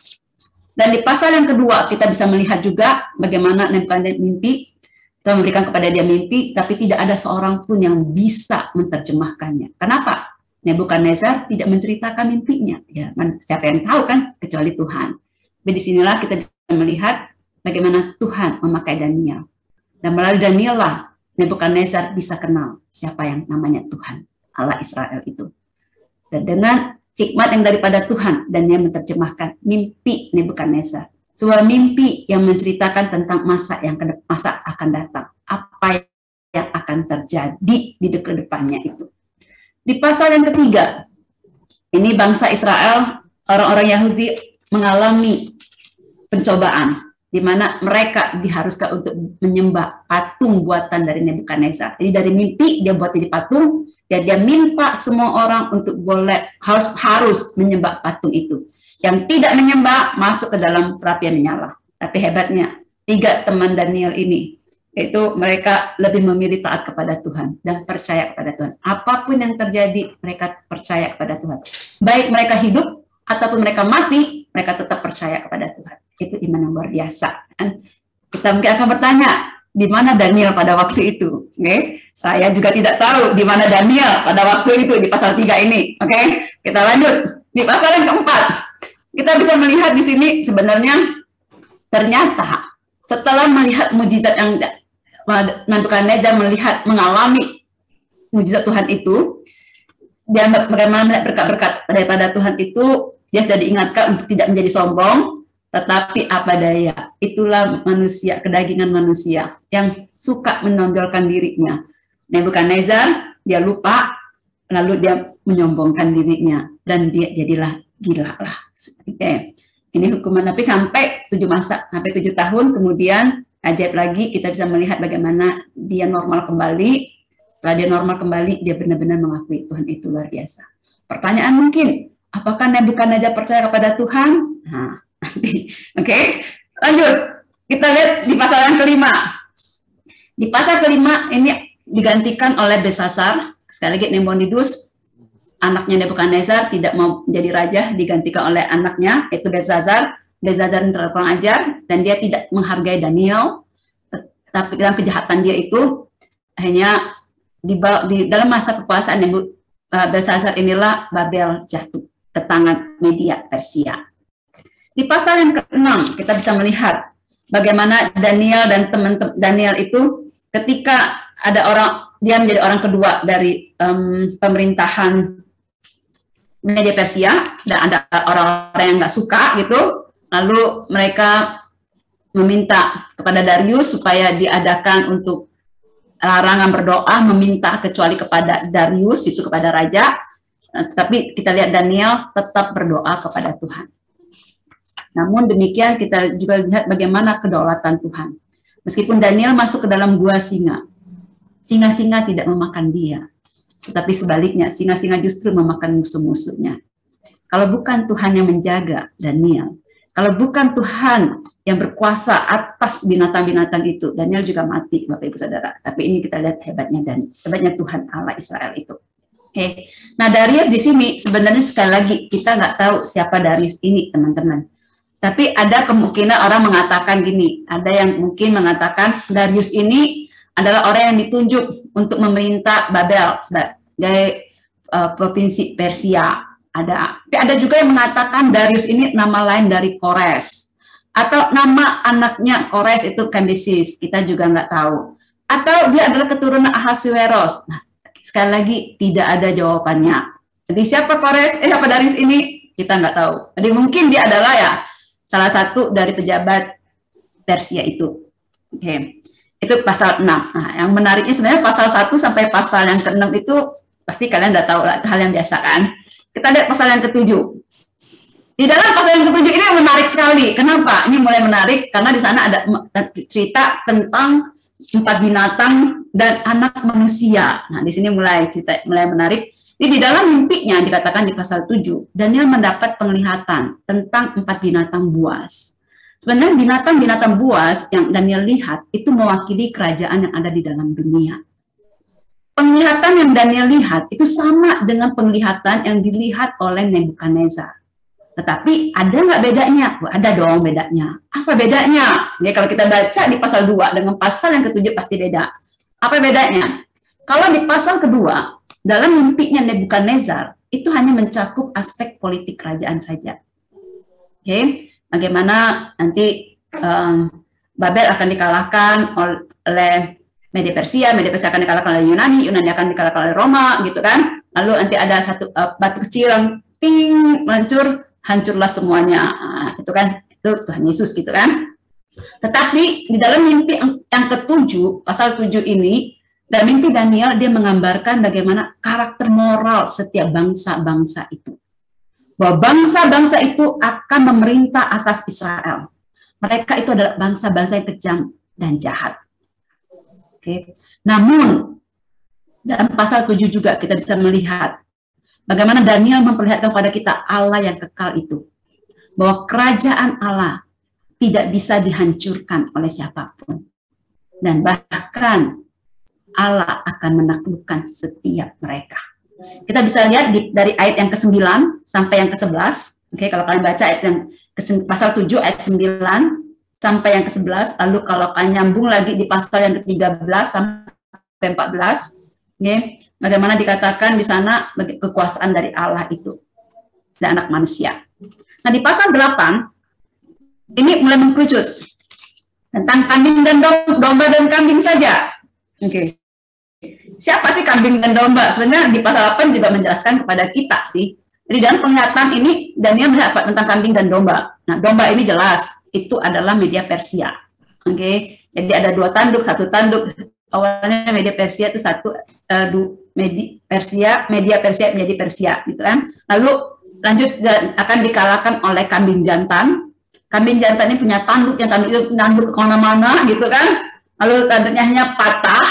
Dan di pasal yang kedua, kita bisa melihat juga bagaimana Nebukadnezar mimpi, Tuhan memberikan kepada dia mimpi, tapi tidak ada seorang pun yang bisa menerjemahkannya. Kenapa? Nebukadnezar tidak menceritakan mimpinya. Ya, siapa yang tahu kan, kecuali Tuhan. Jadi disinilah kita bisa melihat bagaimana Tuhan memakai Daniel. Dan melalui Daniel lah, Nebukadnezar bisa kenal siapa yang namanya Tuhan, Allah Israel itu. Dan dengan hikmat yang daripada Tuhan, Daniel menerjemahkan mimpi Nebukadnezar. Sebuah mimpi yang menceritakan tentang masa akan datang. Apa yang akan terjadi di depannya itu. Di pasal yang ketiga, ini bangsa Israel, orang-orang Yahudi mengalami pencobaan, di mana mereka diharuskan untuk menyembah patung buatan dari Nebukadnezar. Jadi dari mimpi dia buat jadi patung, dan dia minta semua orang untuk harus menyembah patung itu. Yang tidak menyembah masuk ke dalam perapian menyala. Tapi hebatnya, 3 teman Daniel ini, itu mereka lebih memilih taat kepada Tuhan dan percaya kepada Tuhan. Apapun yang terjadi, mereka percaya kepada Tuhan. Baik mereka hidup ataupun mereka mati, mereka tetap percaya kepada Tuhan. Itu iman yang luar biasa. Dan kita mungkin akan bertanya, di mana Daniel pada waktu itu? Oke, saya juga tidak tahu di mana Daniel pada waktu itu di pasal 3 ini. Oke, kita lanjut di pasal yang keempat. Kita bisa melihat di sini sebenarnya ternyata setelah melihat mujizat yang Nebukadnezar mengalami mujizat Tuhan itu, dia bagaimana melihat berkat-berkat daripada Tuhan itu, dia sudah diingatkan untuk tidak menjadi sombong, tetapi apa daya, itulah manusia, kedagingan manusia yang suka menonjolkan dirinya. Nebukadnezar, dia lupa, lalu dia menyombongkan dirinya, dan dia jadilah gila lah. Okay. Ini hukuman, tapi sampai 7 tahun, kemudian ajaib lagi kita bisa melihat bagaimana dia normal kembali. Setelah dia normal kembali, dia benar-benar mengakui Tuhan itu luar biasa. Pertanyaan mungkin, apakah Nebukadnezar percaya kepada Tuhan? Nah, nanti, oke. Lanjut, kita lihat di pasal yang kelima. Di pasal kelima ini digantikan oleh Belsasar. Sekali lagi Nabonidus, anaknya Nebukadnezar tidak mau menjadi raja, digantikan oleh anaknya, yaitu Belsasar. Belsasar yang terlalu kurang ajar, dan dia tidak menghargai Daniel. Tapi dalam kejahatan dia itu, akhirnya di dalam masa kekuasaan Belsasar inilah Babel jatuh ke tangan Media Persia. Di pasal yang ke-6 kita bisa melihat bagaimana Daniel dan teman-teman Daniel itu ketika ada orang, dia menjadi orang kedua dari pemerintahan Media Persia, dan ada orang-orang yang nggak suka gitu, lalu mereka meminta kepada Darius supaya diadakan untuk larangan berdoa, meminta kecuali kepada Darius, itu kepada raja. Tapi kita lihat Daniel tetap berdoa kepada Tuhan. Namun demikian kita juga lihat bagaimana kedaulatan Tuhan. Meskipun Daniel masuk ke dalam gua singa, singa-singa tidak memakan dia. Tetapi sebaliknya, singa-singa justru memakan musuh-musuhnya. Kalau bukan Tuhan yang menjaga Daniel, kalau bukan Tuhan yang berkuasa atas binatang-binatang itu, Daniel juga mati, Bapak Ibu Saudara. Tapi ini kita lihat hebatnya Tuhan Allah Israel itu. Oke. Nah, Darius di sini sebenarnya sekali lagi kita nggak tahu siapa Darius ini, teman-teman. Tapi ada kemungkinan orang mengatakan gini, ada yang mungkin mengatakan Darius ini adalah orang yang ditunjuk untuk memerintah Babel sebagai provinsi Persia. Tapi ada juga yang mengatakan Darius ini nama lain dari Kores, atau nama anaknya Kores itu Kambisis, kita juga nggak tahu, atau dia adalah keturunan Ahasuerus. Nah, sekali lagi tidak ada jawabannya. Jadi siapa Kores, siapa Darius ini kita nggak tahu. Jadi mungkin dia adalah ya salah satu dari pejabat Persia itu. Oke. Itu pasal 6. Nah, yang menariknya sebenarnya pasal 1 sampai pasal yang ke-6 itu pasti kalian udah tahu lah, itu hal yang biasa kan. Kita lihat pasal yang ke-7. Di dalam pasal yang ke-7 ini menarik sekali. Kenapa? Ini mulai menarik karena di sana ada cerita tentang 4 binatang dan anak manusia. Nah, di sini mulai menarik. Jadi di dalam mimpinya dikatakan di pasal 7, Daniel mendapat penglihatan tentang 4 binatang buas. Sebenarnya binatang-binatang buas yang Daniel lihat itu mewakili kerajaan yang ada di dalam dunia. Penglihatan yang Daniel lihat itu sama dengan penglihatan yang dilihat oleh Nebukadnezar. Tetapi ada nggak bedanya? Ada dong bedanya. Apa bedanya? Ya, kalau kita baca di pasal 2 dengan pasal yang ke-7 pasti beda. Apa bedanya? Kalau di pasal kedua, dalam mimpinya Nebukadnezar, itu hanya mencakup aspek politik kerajaan saja. Oke, bagaimana nanti Babel akan dikalahkan oleh Media Persia akan dikalahkan oleh Yunani akan dikalahkan oleh Roma, gitu kan. Lalu nanti ada satu batu kecil yang ting meluncur, hancurlah semuanya. Nah, itu kan, itu Tuhan Yesus, gitu kan. Tetapi di dalam mimpi yang ke-7, pasal 7 ini, dan mimpi Daniel, dia menggambarkan bagaimana karakter moral setiap bangsa-bangsa itu. Bahwa bangsa-bangsa itu akan memerintah atas Israel. Mereka itu adalah bangsa-bangsa yang kejam dan jahat. Oke. Namun dalam pasal 7 juga kita bisa melihat bagaimana Daniel memperlihatkan kepada kita Allah yang kekal itu, bahwa kerajaan Allah tidak bisa dihancurkan oleh siapapun, dan bahkan Allah akan menaklukkan setiap mereka. Kita bisa lihat dari ayat yang ke-9 sampai yang ke-11. Oke, kalau kalian baca ayat yang pasal 7 ayat 9 sampai yang ke-11, lalu kalau kalian nyambung lagi di pasal yang ke-13 sampai 14, okay, bagaimana dikatakan di sana kekuasaan dari Allah itu dan anak manusia. Nah, di pasal 8 ini mulai mengkerucut tentang kambing dan domba dan kambing saja. Oke. Siapa sih kambing dan domba? Sebenarnya di pasal 8 juga menjelaskan kepada kita sih. Jadi dalam penglihatan ini Daniel melihat tentang kambing dan domba. Nah, domba ini jelas itu adalah Media Persia. Oke. Jadi ada 2 tanduk, 1 tanduk. Awalnya Media Persia itu Media Persia, gitu kan. Lalu lanjut dan akan dikalahkan oleh kambing jantan. Kambing jantan ini punya tanduk yang kambing itu nanduk kemana-mana gitu kan. Lalu tanduknya hanya patah.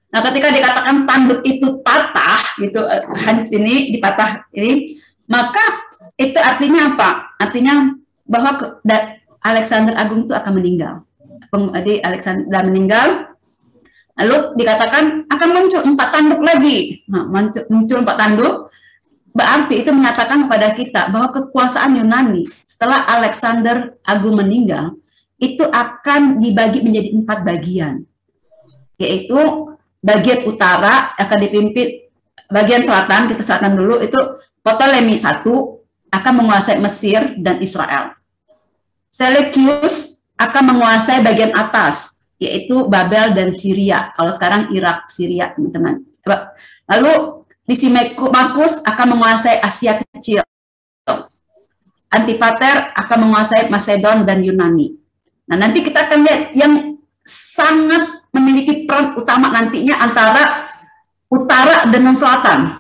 Nah, ketika dikatakan tanduk itu patah gitu, ini dipatah ini, maka itu artinya apa? Artinya bahwa Alexander Agung itu akan meninggal. Jadi Alexander meninggal, lalu dikatakan akan muncul 4 tanduk lagi. Nah, muncul 4 tanduk, berarti itu menyatakan kepada kita bahwa kekuasaan Yunani setelah Alexander Agung meninggal itu akan dibagi menjadi 4 bagian, yaitu bagian utara akan dipimpin, bagian selatan, kita selatan dulu, itu Ptolemy I akan menguasai Mesir dan Israel. Seleucus akan menguasai bagian atas, yaitu Babel dan Syria. Kalau sekarang Irak, Syria, teman-teman. Lalu Lysimachus akan menguasai Asia Kecil. Antipater akan menguasai Macedon dan Yunani. Nah, nanti kita akan lihat yang sangat memiliki peran utama nantinya antara utara dengan selatan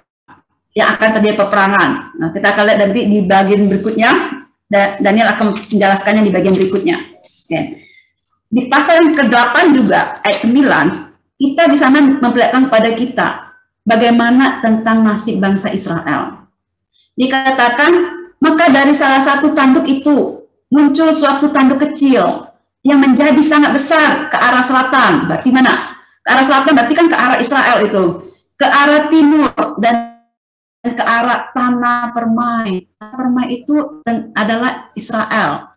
yang akan terjadi peperangan. Nah, kita akan lihat nanti di bagian berikutnya. Daniel akan menjelaskannya di bagian berikutnya. Oke. Di pasal yang ke-8 juga, ayat 9, kita di sana memperlihatkan kepada kita bagaimana tentang nasib bangsa Israel. Dikatakan, maka dari salah satu tanduk itu muncul suatu tanduk kecil yang menjadi sangat besar ke arah selatan. Berarti mana? Ke arah selatan berarti kan ke arah Israel itu. Ke arah timur dan ke arah tanah permai. Tanah permai itu adalah Israel.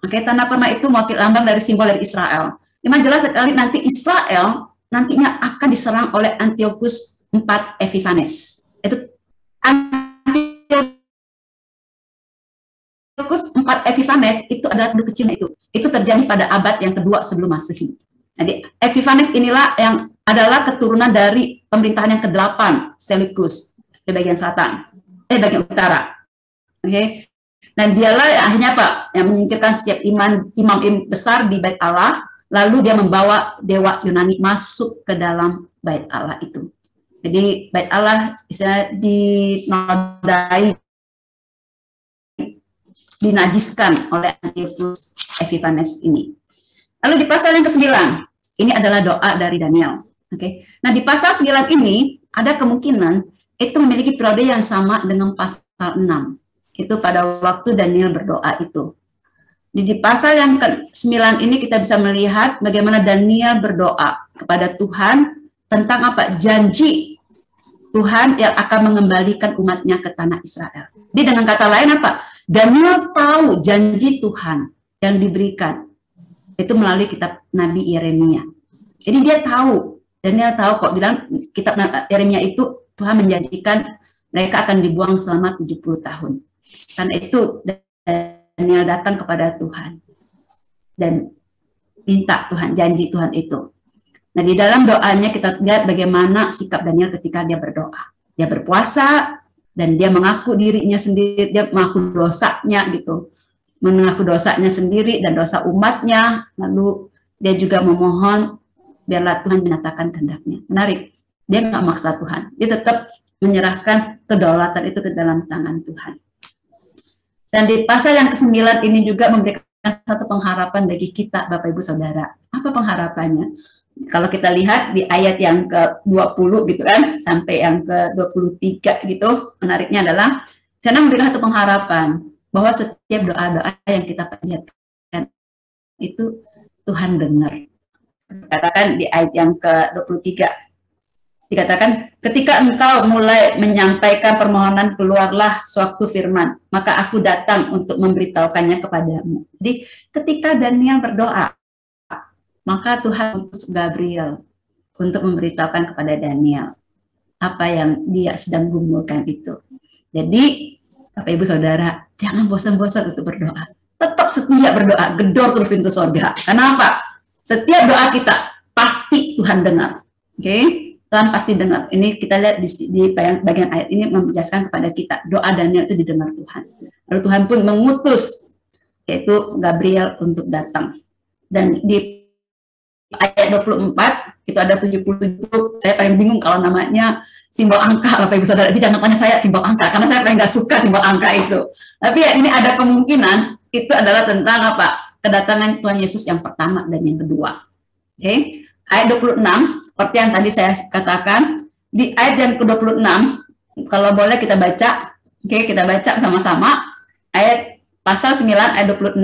Oke, tanah permai itu mewakili lambang dari simbol dari Israel. Memang jelas sekali nanti Israel nantinya akan diserang oleh Antiochus IV Epiphanes. Itu Antiochus IV Epiphanes itu adalah tanduk kecilnya itu. Itu terjadi pada abad yang kedua sebelum Masehi. Jadi Epiphanes inilah yang adalah keturunan dari pemerintahan yang ke-8 Seleucus di bagian selatan, bagian utara. Oke. Dan dialah yang akhirnya apa? Yang menyingkirkan setiap imam besar di Bait Allah, lalu dia membawa dewa Yunani masuk ke dalam Bait Allah itu. Jadi Bait Allah bisa dinodai, dinajiskan oleh Antiochus Epiphanes ini. Lalu di pasal yang ke-9, ini adalah doa dari Daniel. Oke. Nah, di pasal 9 ini ada kemungkinan itu memiliki periode yang sama dengan pasal 6. Itu pada waktu Daniel berdoa itu. Di pasal yang ke-9 ini kita bisa melihat bagaimana Daniel berdoa kepada Tuhan tentang apa? Janji Tuhan yang akan mengembalikan umatnya ke tanah Israel. Jadi dengan kata lain apa? Daniel tahu janji Tuhan yang diberikan. Itu melalui kitab Nabi Yeremia. Jadi dia tahu, Daniel tahu kok bilang kitab Yeremia itu Tuhan menjanjikan mereka akan dibuang selama 70 tahun. Karena itu Daniel datang kepada Tuhan dan minta Tuhan, janji Tuhan itu. Nah, di dalam doanya kita lihat bagaimana sikap Daniel ketika dia berdoa. Dia berpuasa dan dia mengaku dirinya sendiri, dia mengaku dosanya gitu. Mengaku dosanya sendiri dan dosa umatnya. Lalu dia juga memohon biarlah Tuhan menyatakan kehendaknya. Menarik. Dia nggak maksa Tuhan. Dia tetap menyerahkan kedaulatan itu ke dalam tangan Tuhan. Dan di pasal yang ke-9 ini juga memberikan satu pengharapan bagi kita, Bapak Ibu Saudara. Apa pengharapannya? Kalau kita lihat di ayat yang ke-20 gitu kan, sampai yang ke-23 gitu, menariknya adalah, karena memberikan satu pengharapan, bahwa setiap doa-doa yang kita panjatkan, itu Tuhan dengar. Dikatakan di ayat yang ke-23, dikatakan, ketika engkau mulai menyampaikan permohonan, keluarlah suatu firman, maka aku datang untuk memberitahukannya kepadamu. Jadi ketika Daniel berdoa, maka Tuhan utus Gabriel untuk memberitahukan kepada Daniel apa yang dia sedang gumulkan itu. Jadi Bapak Ibu Saudara, jangan bosan-bosan untuk berdoa. Tetap setia berdoa, gedor terus pintu surga. Kenapa? Setiap doa kita pasti Tuhan dengar. Oke? Tuhan pasti dengar. Ini kita lihat di bagian ayat ini menjelaskan kepada kita doa Daniel itu didengar Tuhan. Lalu Tuhan pun mengutus yaitu Gabriel untuk datang. Dan di ayat 24 itu ada 77. Saya paling bingung kalau namanya simbol angka, Bapak Ibu Saudara. Tapi jangan tanya saya simbol angka, karena saya paling nggak suka simbol angka itu. Tapi ya ini ada kemungkinan itu adalah tentang apa? Kedatangan Tuhan Yesus yang pertama dan yang kedua. Oke. Ayat 26, seperti yang tadi saya katakan, di ayat yang ke-26, kalau boleh kita baca, kita baca sama-sama, ayat pasal 9, ayat 26,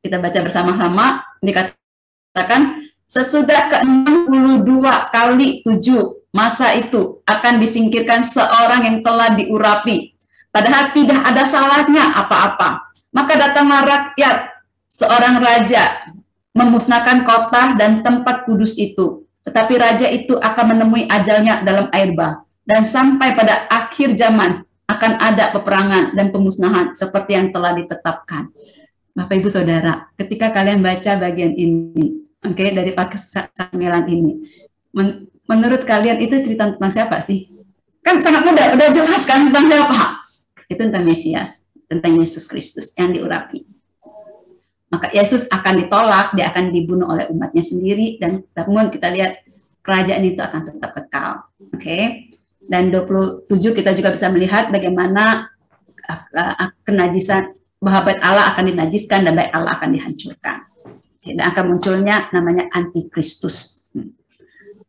kita baca bersama-sama, dikatakan, sesudah ke-62 kali 7 masa itu akan disingkirkan seorang yang telah diurapi, padahal tidak ada salahnya apa-apa. Maka datanglah rakyat, seorang raja, memusnahkan kota dan tempat kudus itu. Tetapi raja itu akan menemui ajalnya dalam air bah. Dan sampai pada akhir zaman akan ada peperangan dan pemusnahan seperti yang telah ditetapkan. Bapak Ibu Saudara, ketika kalian baca bagian ini, dari pasal 9 ini, menurut kalian itu cerita tentang siapa sih? Kan sangat mudah, udah jelas kan tentang siapa? Itu tentang Mesias, tentang Yesus Kristus yang diurapi. Maka Yesus akan ditolak, dia akan dibunuh oleh umatnya sendiri, dan namun kita lihat kerajaan itu akan tetap kekal. Dan 27 kita juga bisa melihat bagaimana kenajisan, bahwa bait Allah akan dinajiskan dan bait Allah akan dihancurkan. Dan akan munculnya namanya antikristus.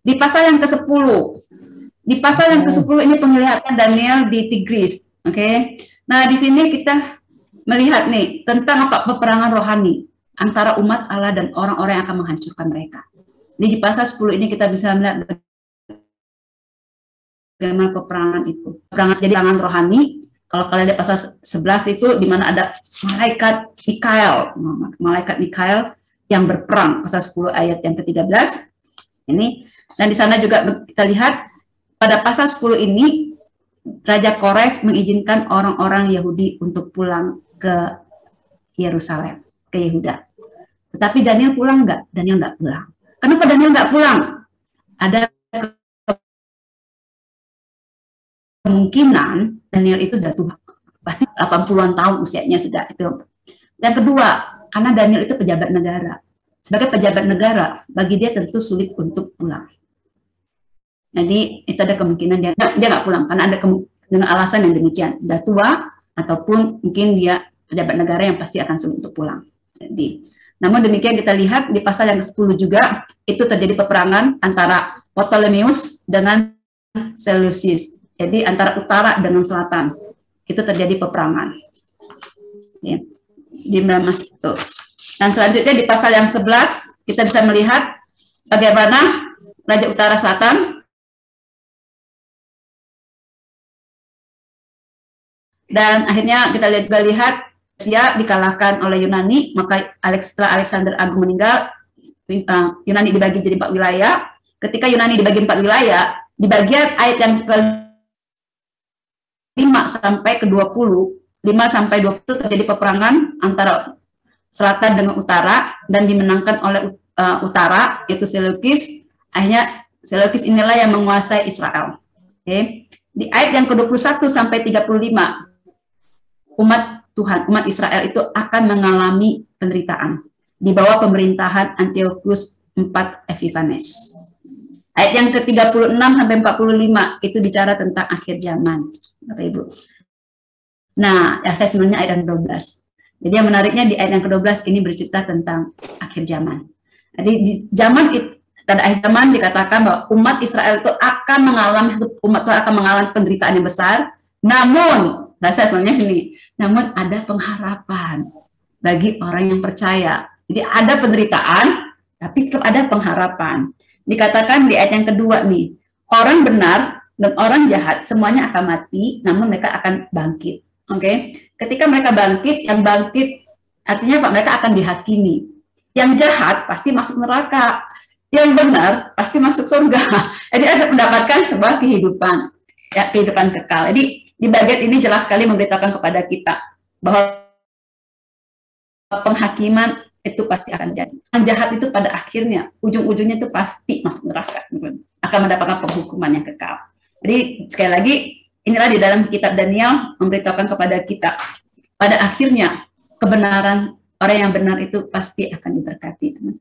Di pasal yang ke-10, ini penglihatan Daniel di Tigris. Nah, di sini kita melihat nih tentang apa peperangan rohani antara umat Allah dan orang-orang yang akan menghancurkan mereka. Di pasal 10 ini kita bisa melihat bagaimana peperangan itu. Jadi peperangan rohani, kalau kalian lihat pasal 11 itu di mana ada malaikat Mikael yang berperang, pasal 10 ayat yang ke-13. Ini, dan di sana juga kita lihat pada pasal 10 ini Raja Kores mengizinkan orang-orang Yahudi untuk pulang ke Yerusalem, ke Yehuda. Tetapi Daniel pulang nggak? Daniel nggak pulang. Kenapa Daniel nggak pulang? Ada kemungkinan Daniel itu sudah tua. Pasti 80-an tahun usianya sudah itu. Yang kedua, karena Daniel itu pejabat negara. Sebagai pejabat negara, bagi dia tentu sulit untuk pulang. Jadi itu ada kemungkinan dia nggak pulang karena ada dengan alasan yang demikian, sudah tua, ataupun mungkin dia pejabat negara yang pasti akan sulit untuk pulang. Jadi, namun demikian kita lihat di pasal yang ke-10 juga itu terjadi peperangan antara Ptolemeus dengan Seleucus. Jadi antara utara dengan selatan itu terjadi peperangan. Ya, di Damas itu. Dan selanjutnya di pasal yang 11 kita bisa melihat bagaimana Raja Utara Selatan dan akhirnya kita lihat Persia dikalahkan oleh Yunani, maka setelah Alexander Agung meninggal, Yunani dibagi jadi 4 wilayah. Ketika Yunani dibagi 4 wilayah, di bagian ayat yang ke-5 sampai ke-20, 5 sampai 20 terjadi peperangan antara selatan dengan utara dan dimenangkan oleh utara, yaitu Seleucus. Akhirnya Seleucus inilah yang menguasai Israel. Di ayat yang ke-21 sampai 35, umat Israel itu akan mengalami penderitaan di bawah pemerintahan Antiochus IV Epiphanes. Ayat yang ke-36 sampai 45 itu bicara tentang akhir zaman, Bapak Ibu. Nah, ya saya sebenarnya ayat yang 12. Jadi yang menariknya di ayat yang ke-12 ini bercerita tentang akhir zaman. Jadi di zaman itu, pada akhir zaman dikatakan bahwa umat Israel itu akan mengalami penderitaan yang besar. Namun, saya sebenarnya sini, namun ada pengharapan bagi orang yang percaya. Jadi ada penderitaan, tapi ada pengharapan. Dikatakan di ayat yang kedua nih, orang benar dan orang jahat semuanya akan mati, namun mereka akan bangkit. Ketika mereka bangkit, yang bangkit artinya Pak, mereka akan dihakimi. Yang jahat pasti masuk neraka, yang benar pasti masuk surga. Jadi ada mendapatkan sebuah kehidupan, ya, kehidupan kekal. Jadi di bagian ini jelas sekali memberitakan kepada kita bahwa penghakiman itu pasti akan jadi. Yang jahat itu pada akhirnya, ujung-ujungnya itu pasti masuk neraka, akan mendapatkan penghukuman yang kekal. Jadi sekali lagi, inilah di dalam kitab Daniel memberitakan kepada kita, pada akhirnya kebenaran, orang yang benar itu pasti akan diberkati, teman.